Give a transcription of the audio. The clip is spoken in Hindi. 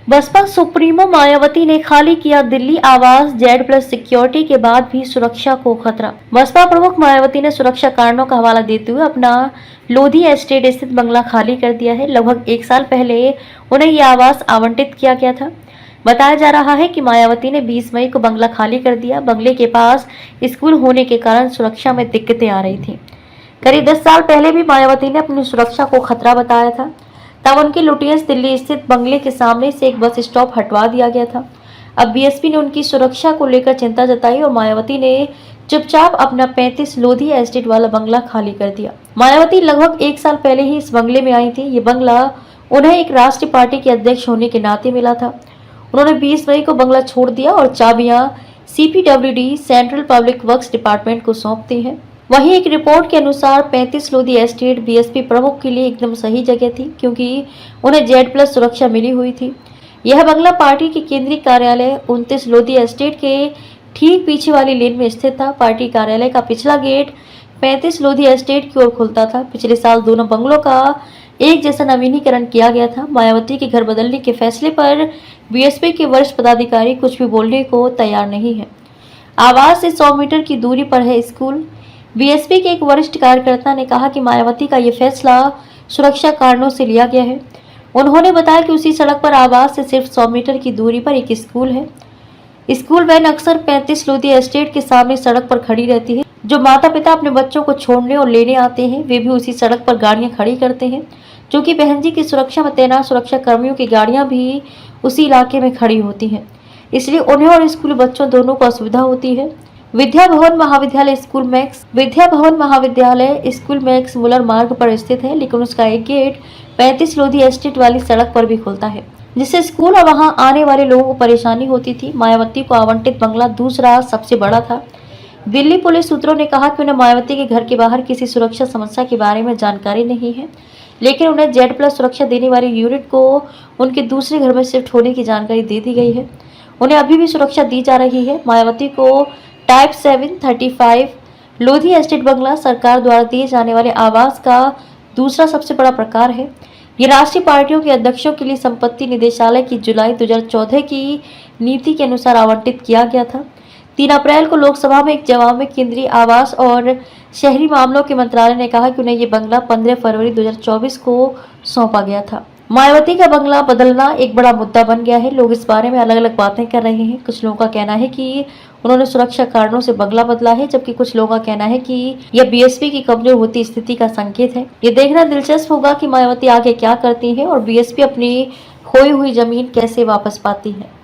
बसपा सुप्रीमो मायावती ने खाली किया दिल्ली आवास, Z+ सिक्योरिटी के बाद भी सुरक्षा को खतरा। बसपा प्रमुख मायावती ने सुरक्षा कारणों का हवाला देते हुए अपना लोधी एस्टेट स्थित बंगला खाली कर दिया है। लगभग 1 साल पहले उन्हें यह आवास आवंटित किया गया था। बताया जा रहा है कि मायावती ने 20 मई को बंगला खाली कर दिया। बंगले के पास स्कूल होने के कारण सुरक्षा में दिक्कतें आ रही थी। करीब 10 साल पहले भी मायावती ने अपनी सुरक्षा को खतरा बताया था। तब उनकी लुटियंस दिल्ली स्थित बंगले के सामने से एक बस स्टॉप हटवा दिया गया था। अब बीएसपी ने उनकी सुरक्षा को लेकर चिंता जताई और मायावती ने चुपचाप अपना 35 लोधी एस्टेट वाला बंगला खाली कर दिया। मायावती लगभग 1 साल पहले ही इस बंगले में आई थी। ये बंगला उन्हें एक राष्ट्रीय पार्टी के अध्यक्ष होने के नाते मिला था। उन्होंने 20 मई को बंगला छोड़ दिया और चाबियां CPWD central public works department को सौंप दी है। वहीं एक रिपोर्ट के अनुसार 35 लोधी एस्टेट बीएसपी प्रमुख के लिए एकदम सही जगह थी, क्योंकि उन्हें Z+ सुरक्षा मिली हुई थी। यह बंगला पार्टी के केंद्रीय कार्यालय 29 लोधी एस्टेट के ठीक पीछे वाली लेन में स्थित था। पार्टी कार्यालय का पिछला गेट 35 लोधी एस्टेट की ओर खुलता था। पिछले साल दोनों बंगलों का एक जैसा नवीनीकरण किया गया था। मायावती के घर बदलने के फैसले पर बीएसपी के वरिष्ठ पदाधिकारी कुछ भी बोलने को तैयार नहीं है। आवास से 100 मीटर की दूरी पर है स्कूल। बीएसपी के एक वरिष्ठ कार्यकर्ता ने कहा कि मायावती का ये फैसला सुरक्षा कारणों से लिया गया है। उन्होंने बताया कि उसी सड़क पर आवास से सिर्फ 100 मीटर की दूरी पर एक स्कूल है। स्कूल वैन अक्सर 35 लोधी एस्टेट के सामने सड़क पर खड़ी रहती है। जो माता पिता अपने बच्चों को छोड़ने और लेने आते हैं, वे भी उसी सड़क पर गाड़ियां खड़ी करते हैं। क्योंकि बहन जी की सुरक्षा में तैनात सुरक्षा कर्मियों की गाड़ियां भी उसी इलाके में खड़ी होती हैं, इसलिए उन्हें और स्कूली बच्चों दोनों को असुविधा होती है। विद्या भवन महाविद्यालय स्कूल मैक्स मुलर मार्ग पर स्थित है, लेकिन उसका एक गेट 35 लोधी एस्टेट वाली सड़क पर भी खुलता है, जिससे स्कूल और वहां आने वाले लोगों को परेशानी होती थी। मायावती को आवंटित बंगला दूसरा सबसे बड़ा था। दिल्ली पुलिस सूत्रों ने कहा कि उन्हें मायावती के घर के बाहर किसी सुरक्षा समस्या के बारे में जानकारी नहीं है, लेकिन उन्हें Z+ सुरक्षा देने वाले यूनिट को उनके दूसरे घर में शिफ्ट होने की जानकारी दे दी गई है। उन्हें अभी भी सुरक्षा दी जा रही है। मायावती को टाइप 735 लोधी एस्टेट बंगला सरकार द्वारा दिए जाने वाले आवास का दूसरा सबसे बड़ा प्रकार है। ये राष्ट्रीय पार्टियों के अध्यक्षों के लिए संपत्ति निदेशालय की जुलाई 2014 की नीति के अनुसार आवंटित किया गया था। 3 अप्रैल को लोकसभा में एक जवाब में केंद्रीय आवास और शहरी मामलों के मंत्रालय ने कहा कि उन्हें ये बंगला 15 फरवरी 2024 को सौंपा गया था। मायावती का बंगला बदलना एक बड़ा मुद्दा बन गया है। लोग इस बारे में अलग अलग बातें कर रहे हैं। कुछ लोगों का कहना है कि उन्होंने सुरक्षा कारणों से बंगला बदला है, जबकि कुछ लोगों का कहना है कि यह बीएसपी की कमजोर होती स्थिति का संकेत है। ये देखना दिलचस्प होगा कि मायावती आगे क्या करती है और बीएसपी अपनी खोई हुई जमीन कैसे वापस पाती है।